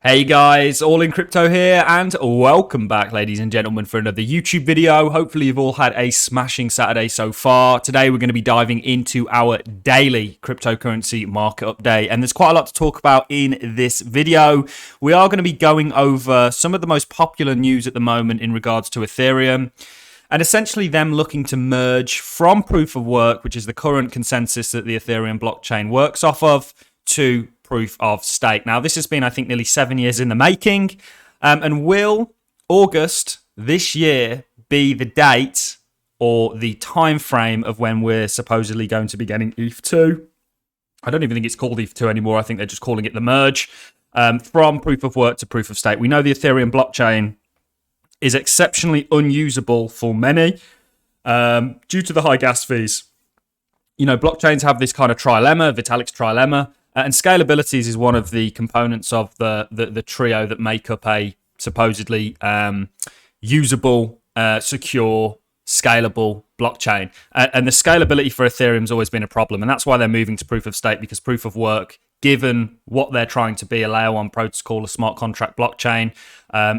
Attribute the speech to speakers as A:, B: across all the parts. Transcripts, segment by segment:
A: Hey guys, All in Crypto here, and welcome back, ladies and gentlemen, for another YouTube video. Hopefully you've all had a smashing Saturday so far. Today we're going to be diving into our daily cryptocurrency market update, and there's quite a lot to talk about in this video. We are going to be going over some of the most popular news at the moment in regards to Ethereum, and essentially them looking to merge from proof of work, which is the current consensus that the Ethereum blockchain works off of, to proof of stake. Now, this has been, I think, nearly 7 years in the making. And will August this year be the date or the time frame of when we're supposedly going to be getting ETH2? I don't even think it's called ETH2 anymore. I think they're just calling it the merge from proof of work to proof of stake. We know the Ethereum blockchain is exceptionally unusable for many due to the high gas fees. You know, blockchains have this kind of trilemma, Vitalik's trilemma. And scalability is one of the components of the trio that make up a supposedly usable, secure, scalable blockchain. And the scalability for Ethereum has always been a problem. And that's why they're moving to proof of stake, because proof of work, given what they're trying to be, a layer one protocol, a smart contract blockchain,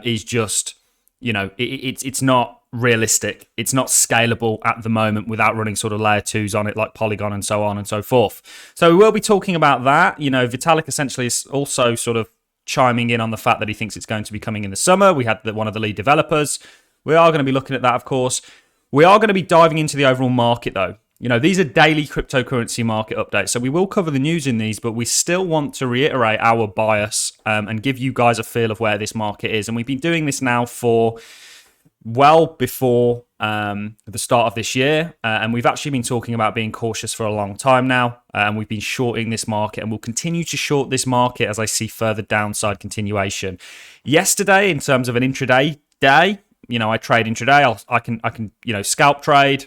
A: is just, you know, it's not realistic. It's not scalable at the moment without running sort of layer twos on it like Polygon and so on and so forth. So we will be talking about that. You know, Vitalik essentially is also sort of chiming in on the fact that he thinks it's going to be coming in the summer. We had one of the lead developers. We are going to be looking at that, of course. We are going to be diving into the overall market, though. You know, these are daily cryptocurrency market updates, so we will cover the news in these, but we still want to reiterate our bias and give you guys a feel of where this market is. And we've been doing this now for well before the start of this year, and we've actually been talking about being cautious for a long time now, and we've been shorting this market, and we'll continue to short this market as I see further downside continuation. Yesterday, in terms of an intraday day, you know, I trade intraday. I can you know, scalp trade.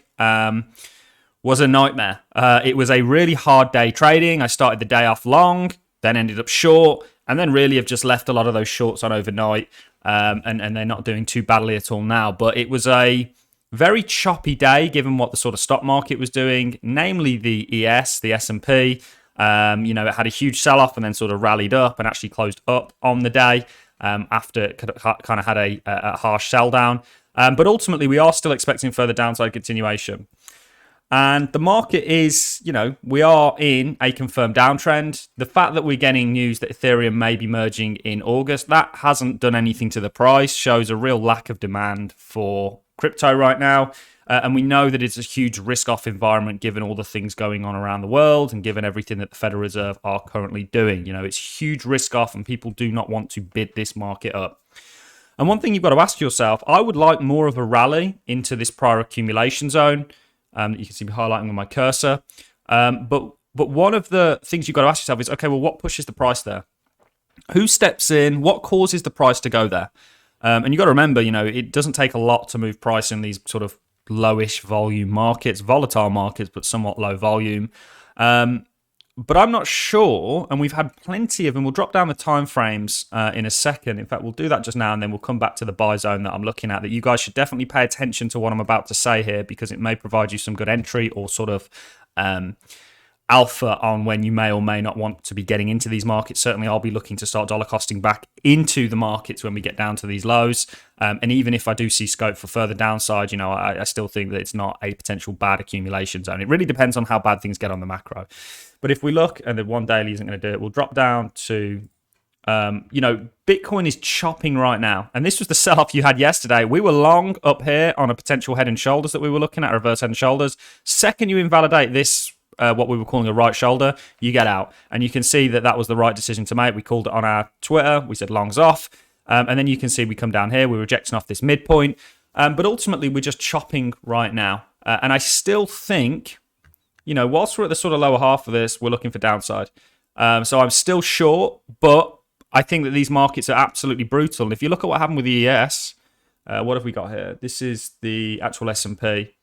A: Was a nightmare. It was a really hard day trading. I started the day off long, then ended up short, and then really have just left a lot of those shorts on overnight. And they're not doing too badly at all now. But it was a very choppy day given what the sort of stock market was doing, namely the ES, the S&P. You know, it had a huge sell-off and then sort of rallied up and actually closed up on the day after it kind of had a harsh sell down. But ultimately, we are still expecting further downside continuation. And the market is, you know, we are in a confirmed downtrend. The fact that we're getting news that Ethereum may be merging in August, that hasn't done anything to the price, shows a real lack of demand for crypto right now. And we know that it's a huge risk-off environment given all the things going on around the world and given everything that the Federal Reserve are currently doing. You know, it's huge risk-off and people do not want to bid this market up. And one thing you've got to ask yourself, I would like more of a rally into this prior accumulation zone. That you can see me highlighting with my cursor. But one of the things you've got to ask yourself is, okay, well, what pushes the price there? Who steps in? What causes the price to go there? And you've got to remember, you know, it doesn't take a lot to move price in these sort of lowish volume markets, volatile markets, but somewhat low volume. But I'm not sure, and we've had plenty of them. We'll drop down the time frames in a second. In fact, we'll do that just now, and then we'll come back to the buy zone that I'm looking at, that you guys should definitely pay attention to what I'm about to say here, because it may provide you some good entry or sort of alpha on when you may or may not want to be getting into these markets. Certainly, I'll be looking to start dollar costing back into the markets when we get down to these lows. And even if I do see scope for further downside, you know, I still think that it's not a potential bad accumulation zone. It really depends on how bad things get on the macro. But if we look, and the one daily isn't going to do it, we'll drop down to, you know, Bitcoin is chopping right now. And this was the sell-off you had yesterday. We were long up here on a potential head and shoulders that we were looking at, reverse head and shoulders. Second you invalidate this, what we were calling a right shoulder, you get out. And you can see that that was the right decision to make. We called it on our Twitter. We said longs off. And then you can see we come down here. We're rejecting off this midpoint. But ultimately, we're just chopping right now. And I still think, you know, whilst we're at the sort of lower half of this, we're looking for downside. So I'm still short, but I think that these markets are absolutely brutal. And if you look at what happened with the ES, what have we got here? This is the actual S&P.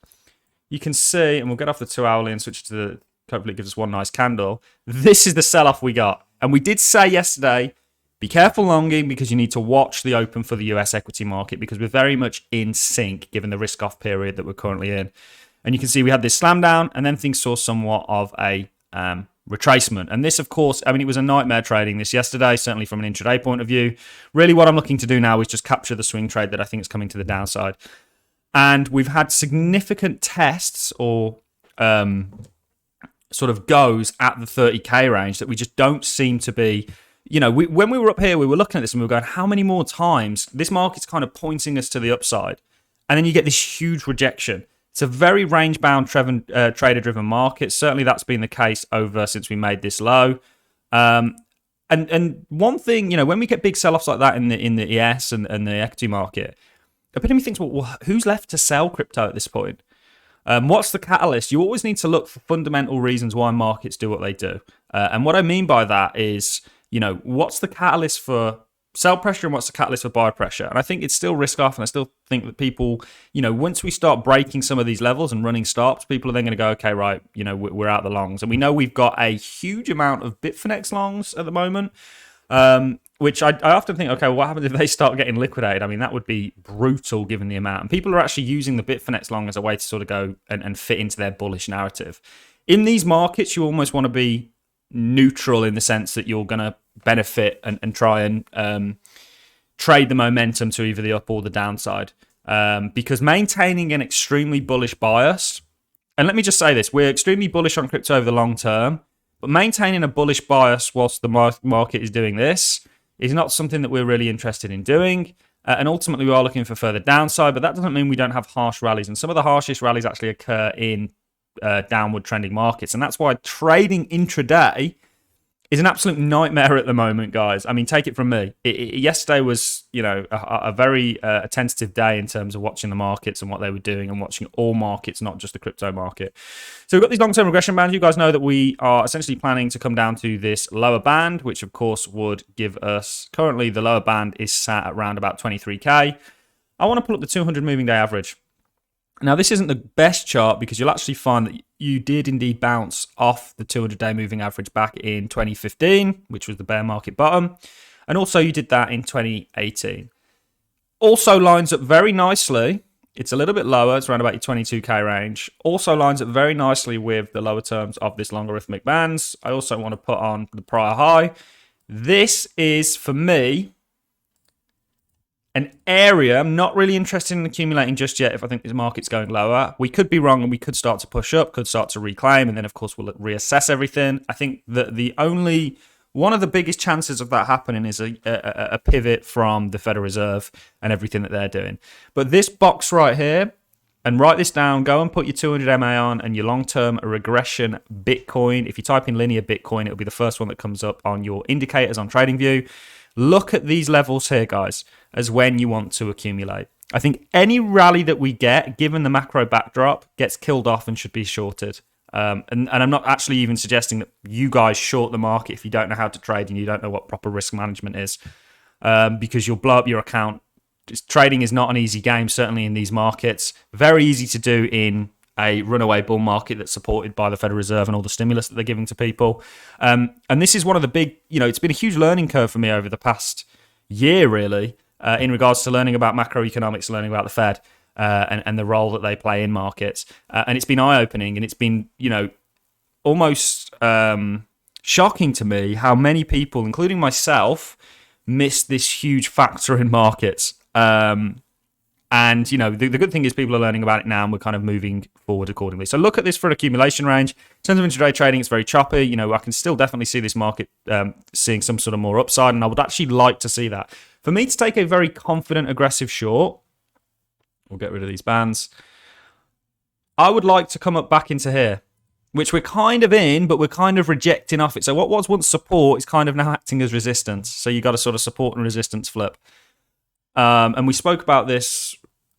A: You can see, and we'll get off the 2 hourly and switch to the, hopefully it gives us one nice candle. This is the sell-off we got. And we did say yesterday, be careful longing because you need to watch the open for the US equity market because we're very much in sync given the risk-off period that we're currently in. And you can see we had this slam down and then things saw somewhat of a retracement. And this, of course, I mean, it was a nightmare trading this yesterday, certainly from an intraday point of view. Really what I'm looking to do now is just capture the swing trade that I think is coming to the downside. And we've had significant tests or sort of goes at the 30k range that we just don't seem to be, you know, when we were up here, we were looking at this and we were going, how many more times? This market's kind of pointing us to the upside. And then you get this huge rejection. It's a very range-bound trader-driven market. Certainly that's been the case over since we made this low. And one thing, you know, when we get big sell-offs like that in the ES and the equity market, a bit of me thinks, well, who's left to sell crypto at this point? What's the catalyst? You always need to look for fundamental reasons why markets do what they do. And what I mean by that is, you know, what's the catalyst for sell pressure and what's the catalyst for buy pressure? And I think it's still risk off. And I still think that people, you know, once we start breaking some of these levels and running stops, people are then going to go, okay, right, you know, we're out the longs. And we know we've got a huge amount of Bitfinex longs at the moment. Which I often think, okay, well, what happens if they start getting liquidated? I mean, that would be brutal given the amount. And people are actually using the Bitfinex long as a way to sort of go and fit into their bullish narrative. In these markets, you almost want to be neutral in the sense that you're going to benefit and try and trade the momentum to either the up or the downside. Because maintaining an extremely bullish bias, and let me just say this, we're extremely bullish on crypto over the long term, but maintaining a bullish bias whilst the market is doing this is not something that we're really interested in doing. And ultimately, we are looking for further downside, but that doesn't mean we don't have harsh rallies. And some of the harshest rallies actually occur in downward trending markets. And that's why trading intraday is an absolute nightmare at the moment, guys. I mean, take it from me. Yesterday was, you know, a very tentative day in terms of watching the markets and what they were doing and watching all markets, not just the crypto market. So we've got these long-term regression bands. You guys know that we are essentially planning to come down to this lower band, which of course would give us, currently the lower band is sat at around about 23k. I want to pull up the 200 moving day average. Now, this isn't the best chart because you'll actually find that you did indeed bounce off the 200-day moving average back in 2015, which was the bear market bottom. And also you did that in 2018. Also lines up very nicely. It's a little bit lower. It's around about your 22k range. Also lines up very nicely with the lower terms of this logarithmic bands. I also want to put on the prior high. This is, for me, an area I'm not really interested in accumulating just yet if I think this market's going lower. We could be wrong and we could start to push up, could start to reclaim, and then, of course, we'll reassess everything. I think that one of the biggest chances of that happening is a pivot from the Federal Reserve and everything that they're doing. But this box right here, and write this down, go and put your 200 MA on and your long-term regression Bitcoin. If you type in linear Bitcoin, it'll be the first one that comes up on your indicators on TradingView. Look at these levels here, guys, as when you want to accumulate. I think any rally that we get, given the macro backdrop, gets killed off and should be shorted. And I'm not actually even suggesting that you guys short the market if you don't know how to trade and you don't know what proper risk management is, because you'll blow up your account. Trading is not an easy game, certainly in these markets. Very easy to do in a runaway bull market that's supported by the Federal Reserve and all the stimulus that they're giving to people. And this is one of the big, you know, it's been a huge learning curve for me over the past year, really, in regards to learning about macroeconomics, learning about the Fed and the role that they play in markets. And it's been eye-opening, and it's been, you know, almost shocking to me how many people, including myself, miss this huge factor in markets. And, you know, the good thing is people are learning about it now and we're kind of moving forward accordingly. So look at this for an accumulation range. In terms of intraday trading, it's very choppy. You know, I can still definitely see this market seeing some sort of more upside, and I would actually like to see that. For me to take a very confident, aggressive short, we'll get rid of these bands. I would like to come up back into here, which we're kind of in, but we're kind of rejecting off it. So what was once support is kind of now acting as resistance. So you got a sort of support and resistance flip. And we spoke about this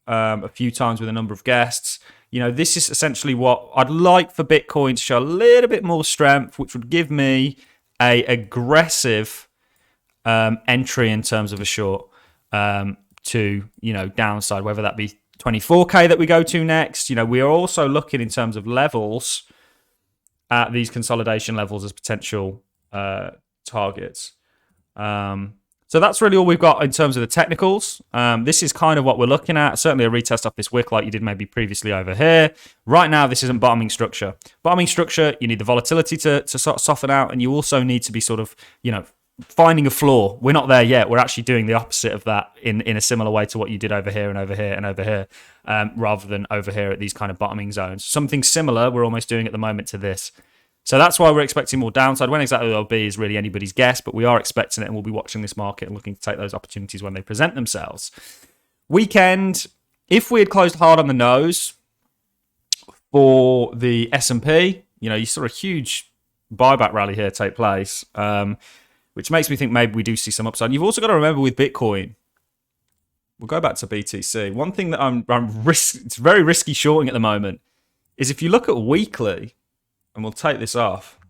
A: a few times with a number of guests. You know, this is essentially what I'd like for Bitcoin to show a little bit more strength, which would give me a aggressive entry in terms of a short to, you know, downside, whether that be 24K that we go to next. You know, we are also looking in terms of levels at these consolidation levels as potential targets. So that's really all we've got in terms of the technicals. This is kind of what we're looking at. Certainly a retest off this wick like you did maybe previously over here. Right now, this isn't bottoming structure. Bottoming structure, you need the volatility to sort of soften out, and you also need to be sort of, finding a floor. We're not there yet. We're actually doing the opposite of that in a similar way to what you did over here and over here and over here, rather than over here at these kind of bottoming zones. Something similar we're almost doing at the moment to this. So that's why we're expecting more downside. When exactly that'll be is really anybody's guess, but we are expecting it, and we'll be watching this market and looking to take those opportunities when they present themselves. Weekend, if we had closed hard on the nose for the S&P, you saw a huge buyback rally here take place, which makes me think maybe we do see some upside. And you've also got to remember with Bitcoin, we'll go back to BTC. One thing that it's very risky shorting at the moment is if you look at weekly, and we'll take this off.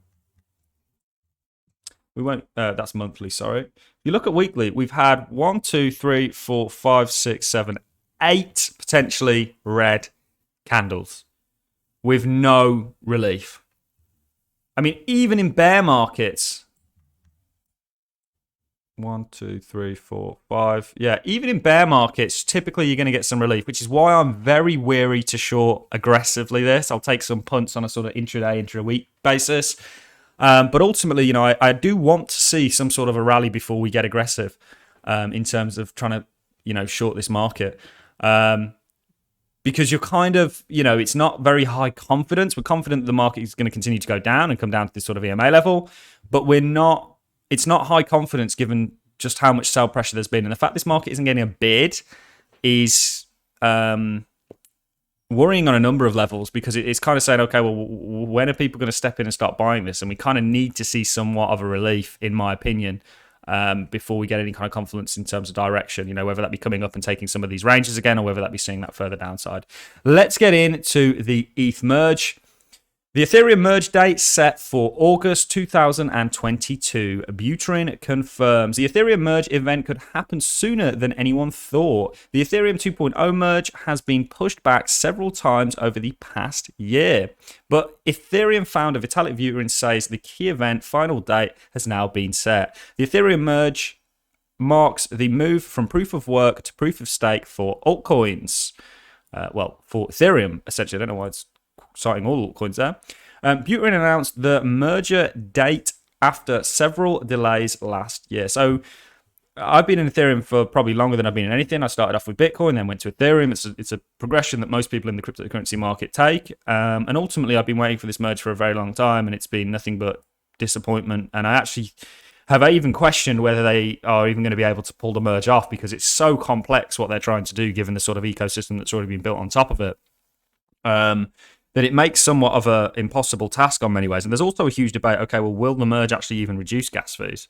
A: We won't, that's monthly, sorry. If you look at weekly, we've had 1, 2, 3, 4, 5, 6, 7, 8 potentially red candles with no relief. I mean, even in bear markets, 1, 2, 3, 4, 5. Yeah, even in bear markets, typically you're going to get some relief, which is why I'm very wary to short aggressively this. I'll take some punts on a sort of intraday, intra-week basis. But ultimately, I do want to see some sort of a rally before we get aggressive in terms of trying to, short this market. Because you're kind of, it's not very high confidence. We're confident that the market is going to continue to go down and come down to this sort of EMA level, but it's not high confidence given just how much sell pressure there's been. And the fact this market isn't getting a bid is worrying on a number of levels, because it's kind of saying, okay, well, when are people going to step in and start buying this? And we kind of need to see somewhat of a relief, in my opinion, before we get any kind of confidence in terms of direction, whether that be coming up and taking some of these ranges again, or whether that be seeing that further downside. Let's get into the ETH merge. The Ethereum merge date set for August 2022. Buterin confirms the Ethereum merge event could happen sooner than anyone thought. The Ethereum 2.0 merge has been pushed back several times over the past year, but Ethereum founder Vitalik Buterin says the key event final date has now been set. The Ethereum merge marks the move from proof of work to proof of stake for altcoins. For Ethereum, essentially. I don't know why it's citing all altcoins there. Buterin announced the merger date after several delays last year. So I've been in Ethereum for probably longer than I've been in anything. I started off with Bitcoin, then went to Ethereum. It's a progression that most people in the cryptocurrency market take. And ultimately, I've been waiting for this merge for a very long time, and it's been nothing but disappointment. And I actually have even questioned whether they are even going to be able to pull the merge off, because it's so complex what they're trying to do, given the sort of ecosystem that's already been built on top of it. That it makes somewhat of an impossible task on many ways. And there's also a huge debate, okay, well, will the merge actually even reduce gas fees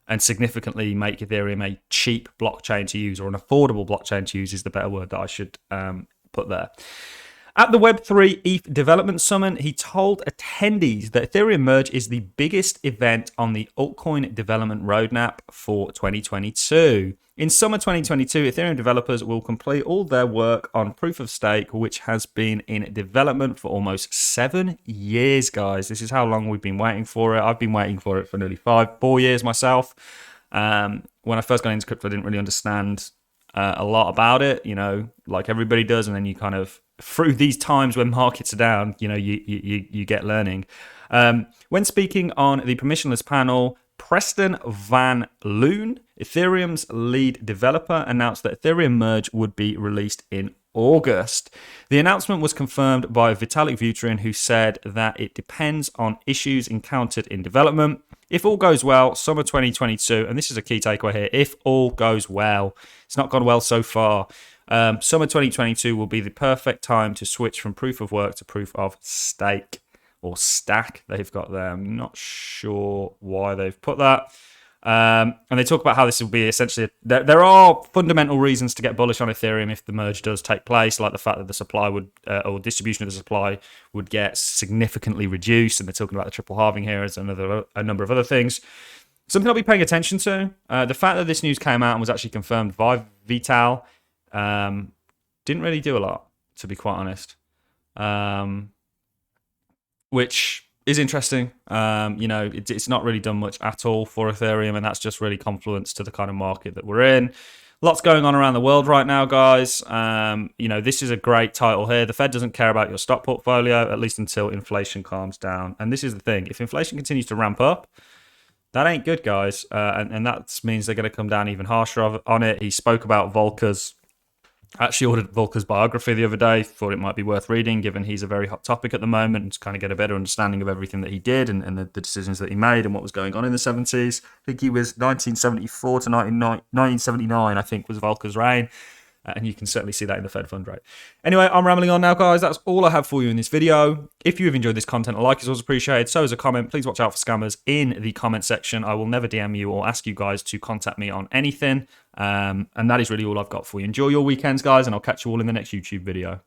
A: and significantly make Ethereum a cheap blockchain to use, or an affordable blockchain to use is the better word that I should put there. At the Web3 ETH Development Summit, he told attendees that Ethereum Merge is the biggest event on the altcoin development roadmap for 2022. In summer 2022, Ethereum developers will complete all their work on Proof of Stake, which has been in development for almost 7 years, guys. This is how long we've been waiting for it. I've been waiting for it for nearly 4 years myself. When I first got into crypto, I didn't really understand a lot about it, like everybody does. And then you kind of, through these times when markets are down, you get learning. When speaking on the permissionless panel, Preston Van Loon, Ethereum's lead developer, announced that Ethereum Merge would be released in August. The announcement was confirmed by Vitalik Buterin, who said that it depends on issues encountered in development. If all goes well, summer 2022, and this is a key takeaway here, if all goes well, it's not gone well so far, summer 2022 will be the perfect time to switch from proof of work to proof of stake, or stack they've got there. I'm not sure why they've put that. And they talk about how this will be essentially, there are fundamental reasons to get bullish on Ethereum if the merge does take place, like the fact that the supply would, or distribution of the supply would get significantly reduced. And they're talking about the triple halving here as a number of other things. Something I'll be paying attention to, the fact that this news came out and was actually confirmed by Vital, didn't really do a lot, to be quite honest. Which is interesting. You know, it's not really done much at all for Ethereum, and that's just really confluence to the kind of market that we're in. Lots going on around the world right now, guys. You know, this is a great title here. The Fed doesn't care about your stock portfolio, at least until inflation calms down. And this is the thing. If inflation continues to ramp up, that ain't good, guys. And that means they're going to come down even harsher on it. He spoke about Volcker's. I actually ordered Volcker's biography the other day. Thought it might be worth reading, given he's a very hot topic at the moment, and to kind of get a better understanding of everything that he did and the decisions that he made and what was going on in the 70s. I think he was 1974 to 1979, I think, was Volcker's reign. And you can certainly see that in the Fed fund rate. Anyway, I'm rambling on now, guys. That's all I have for you in this video. If you have enjoyed this content, a like is always appreciated. So is a comment. Please watch out for scammers in the comment section. I will never DM you or ask you guys to contact me on anything. And that is really all I've got for you. Enjoy your weekends, guys, and I'll catch you all in the next YouTube video.